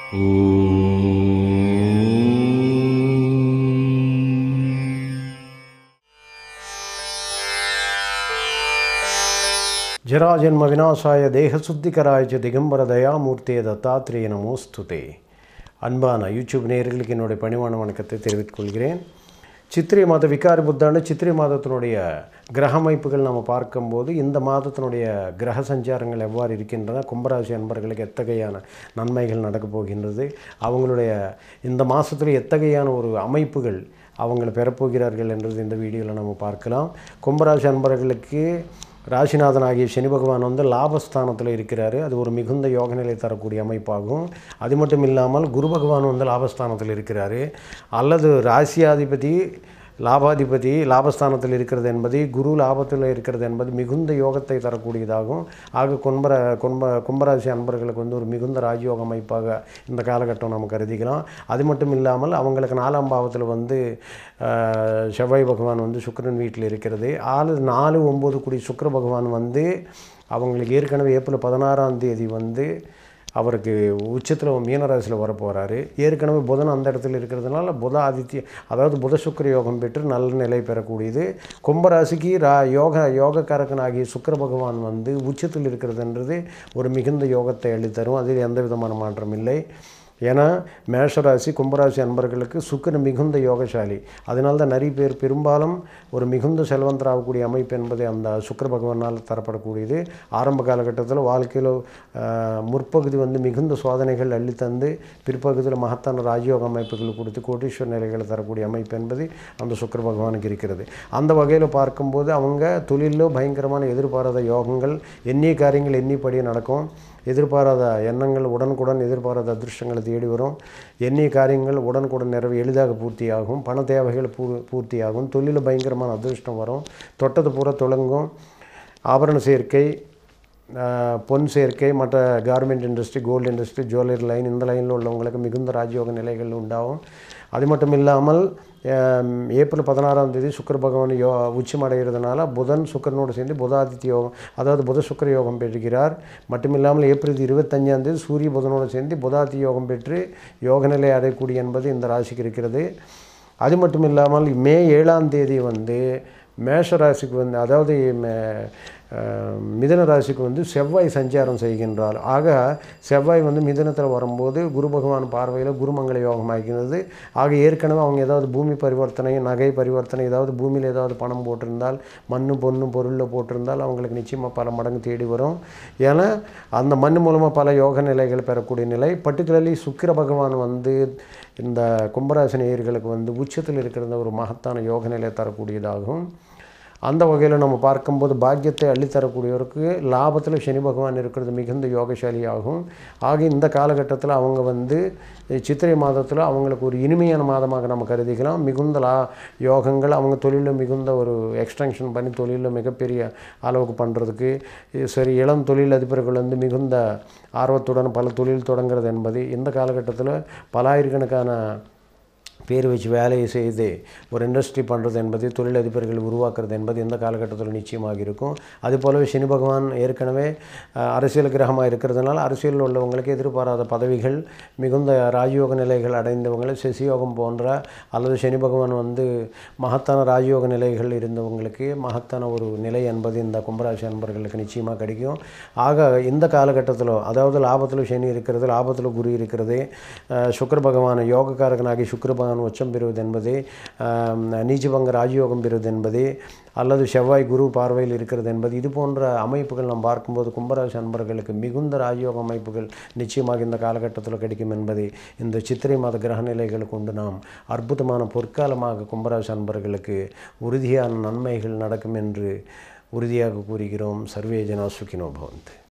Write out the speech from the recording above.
जराजन्म विनाशाय देहशुद्धिकराय च दिगंबर दयामूर्ते दत्तात्रेय நமோஸ்துதே. அன்பான யூடியூப் நேயர்களுக்கு என்னுடைய பணிவான வணக்கத்தை தெரிவித்துக் கொள்கிறேன். சித்திரை மாத விகாரி புத்தாண்டு சித்திரை மாதத்தினுடைய கிரக அமைப்புகள் நம்ம பார்க்கும்போது இந்த மாதத்தினுடைய கிரக சஞ்சாரங்கள் எவ்வாறு இருக்கின்றன, கும்பராசி அன்பர்களுக்கு எத்தகையான நன்மைகள் நடக்கப் போகின்றது, அவங்களுடைய இந்த மாதத்தில் எத்தகையான ஒரு அமைப்புகள் அவங்களை பெறப்போகிறார்கள் என்றது இந்த வீடியோவில் நம்ம பார்க்கலாம். கும்பராசி அன்பர்களுக்கு ராசிநாதன் ஆகிய சனி பகவான் லாபஸ்தானத்தில் இருக்கிறார். அது ஒரு மிகுந்த யோக நிலை தரக்கூடிய அமைப்பாகும். அது மட்டும் இல்லாமல் குரு பகவான் லாபஸ்தானத்தில் இருக்கிறார். அல்லது ராசியாதிபதி லாபாதிபதி லாபஸ்தானத்தில் இருக்கிறது என்பது, குரு லாபத்தில் இருக்கிறது என்பது மிகுந்த யோகத்தை தரக்கூடியதாகும். ஆக கும்பராசி அன்பர்களுக்கு ஒரு மிகுந்த ராஜயோக அமைப்பாக இந்த காலகட்டம் நம்ம கருதிக்கலாம். அது மட்டும் இல்லாமல் அவங்களுக்கு 4ஆம் பாவத்தில் செவ்வாய் பகவான் சுக்கிரன் வீட்டில் இருக்கிறது. 4, 9 கூடிய சுக்கிர பகவான் அவங்களுக்கு ஏற்கனவே ஏப்ரல் 16ஆம் தேதி அவருக்கு உச்சத்தில் மீனராசியில் வரப்போகிறாரு. ஏற்கனவே புதன் அந்த இடத்துல இருக்கிறதுனால புத ஆதித்ய, அதாவது புத சுக்கிர யோகம் பெற்று நல்ல நிலை பெறக்கூடியது. கும்பராசிக்கு யோகக்காரகனாகிய சுக்கிர பகவான் உச்சத்தில் இருக்கிறதுன்றது ஒரு மிகுந்த யோகத்தை அளித்தரும். அதில் எந்த விதமான மாற்றம் இல்லை. ஏன்னா மேஷராசி கும்பராசி அன்பர்களுக்கு சுக்கிரன் மிகுந்த யோகசாலி. அதனால தான் நிறைய பேர் பெரும்பாலும் ஒரு மிகுந்த செல்வந்தராகக்கூடிய அமைப்பு என்பது அந்த சுக்கிர பகவானால் தரப்படக்கூடியது. ஆரம்ப காலகட்டத்தில் வாழ்க்கையில் முற்பகுதி மிகுந்த சோதனைகள் அள்ளித்தந்து பிற்பகுதியில் மகத்தான ராஜயோக அமைப்புகள் கொடுத்து கோட்டீஸ்வர நிலைகளை தரக்கூடிய அமைப்பு என்பது அந்த சுக்கிர பகவானுக்கு இருக்கிறது. அந்த வகையில் பார்க்கும்போது அவங்க தொழிலில் பயங்கரமான எதிர்பாராத யோகங்கள், எண்ணிய காரியங்கள் எண்ணிப்படியே நடக்கும். எதிர்பாராத எண்ணங்கள் உடனுக்குடன் எதிர்பாராத அதிர்ஷ்டங்களை தேடி வரும். எண்ணிய காரியங்கள் உடனுக்குடன் எளிதாக பூர்த்தியாகும். பண தேவைகள் பூர்த்தியாகும். தொழிலில் பயங்கரமான அதிர்ஷ்டம் வரும். தொட்டது பூரா தொடங்கும். ஆபரண சேர்க்கை, பொன் சேர்க்கை, மற்ற garment industry, gold industry, jewellery line, இந்த லைனில் உள்ளவங்களுக்கு மிகுந்த ராஜயோக நிலைகள் உண்டாகும். அது மட்டும் இல்லாமல் ஏப்ரல் 16ஆம் தேதி சுக்கிர பகவான் உச்சமடைகிறதுனால புதன் சுக்கிரனோடு சேர்ந்து புதாதித்ய யோகம், அதாவது புத சுக்கிர யோகம் பெறுகிறார். மட்டுமில்லாமல் ஏப்ரல் 25ஆம் தேதி சூரிய புதனோடு சேர்ந்து புதாதித்ய யோகம் பெற்று யோக நிலை அடையக்கூடிய என்பது இந்த ராசிக்கு இருக்கிறது. அது மட்டும் இல்லாமல் மே 7ஆம் தேதி மேஷ ராசிக்கு அதாவது மிதுன ராசிக்கு செவ்வாய் சஞ்சாரம் செய்கின்றார். ஆக செவ்வாய் மிதுனத்தில் வரும்போது குரு பகவான் பார்வையில் குருமங்கள யோகம் ஆகிக்கிறது. ஆக ஏற்கனவே அவங்க ஏதாவது பூமி பரிவர்த்தனை, நகை பரிவர்த்தனை, ஏதாவது பூமியில் ஏதாவது பணம் போட்டிருந்தால், மண்ணு பொண்ணு பொருளில் போட்டிருந்தால் அவங்களுக்கு நிச்சயமாக பல மடங்கு தேடி வரும். ஏன்னா அந்த மண் மூலமாக பல யோக நிலைகள் பெறக்கூடிய நிலை. பர்டிகுலர்லி சுக்கிர பகவான் இந்த கும்பராசி நேயர்களுக்கு உச்சத்தில் இருக்கிற ஒரு மகத்தான யோக நிலை தரக்கூடியதாகும். அந்த வகையில் நம்ம பார்க்கும்போது பாக்கியத்தை அள்ளித்தரக்கூடியவருக்கு லாபத்தில் சனி பகவான் இருக்கிறது மிகுந்த யோகசாலியாகும். ஆக இந்த காலகட்டத்தில் அவங்க சித்திரை மாதத்தில் அவங்களுக்கு ஒரு இனிமையான மாதமாக நம்ம கருதிக்கலாம். மிகுந்த யோகங்கள் அவங்க தொழிலில் மிகுந்த ஒரு எக்ஸ்டென்ஷன் பண்ணி தொழிலில் மிகப்பெரிய அளவுக்கு பண்ணுறதுக்கு சரி. இளம் தொழில் அதிபர்கள் மிகுந்த ஆர்வத்துடன் பல தொழில் தொடங்கிறது என்பது இந்த காலகட்டத்தில் பலாயிரக்கணக்கான பேர் வச்சு வேலையை செய்து ஒரு இண்டஸ்ட்ரி பண்ணுறது என்பது, தொழிலதிபர்கள் உருவாக்குறது என்பது இந்த காலகட்டத்தில் நிச்சயமாக இருக்கும். அதுபோலவே சனி பகவான் ஏற்கனவே அரசியல் கிரகமாக இருக்கிறதுனால அரசியலில் உள்ளவங்களுக்கு எதிர்பாராத பதவிகள், மிகுந்த ராஜயோக நிலைகள் அடைந்தவங்களை, சசியோகம் போன்ற அல்லது சனி பகவான் மகத்தான ராஜயோக நிலைகள் இருந்தவங்களுக்கு மகத்தான ஒரு நிலை என்பது இந்த கும்பராசி அன்பர்களுக்கு நிச்சயமாக கிடைக்கும். ஆக இந்த காலகட்டத்தில் அதாவது லாபத்தில் சனி இருக்கிறது, லாபத்தில் குரு இருக்கிறது, சுக்கிர பகவான் யோகக்காரகனாகி சுக்கிர பகவான் உச்சம் பெறுவது என்பது, நீச்சபங்க ராஜயோகம் பெறுவது என்பது, அல்லது செவ்வாய் குரு பார்வையில் இருக்கிறது என்பது, இது போன்ற அமைப்புகள் நாம் பார்க்கும்போது கும்பராசி அன்பர்களுக்கு மிகுந்த ராஜயோக அமைப்புகள் நிச்சயமாக இந்த காலகட்டத்தில் கிடைக்கும் என்பதை இந்த சித்திரை மாத கிரக நிலைகளை கொண்டு நாம் அற்புதமான பொற்காலமாக கும்பராசி அன்பர்களுக்கு உறுதியான நன்மைகள் நடக்கும் என்று உறுதியாக கூறுகிறோம். சர்வே ஜனா சுகினோ பவந்து.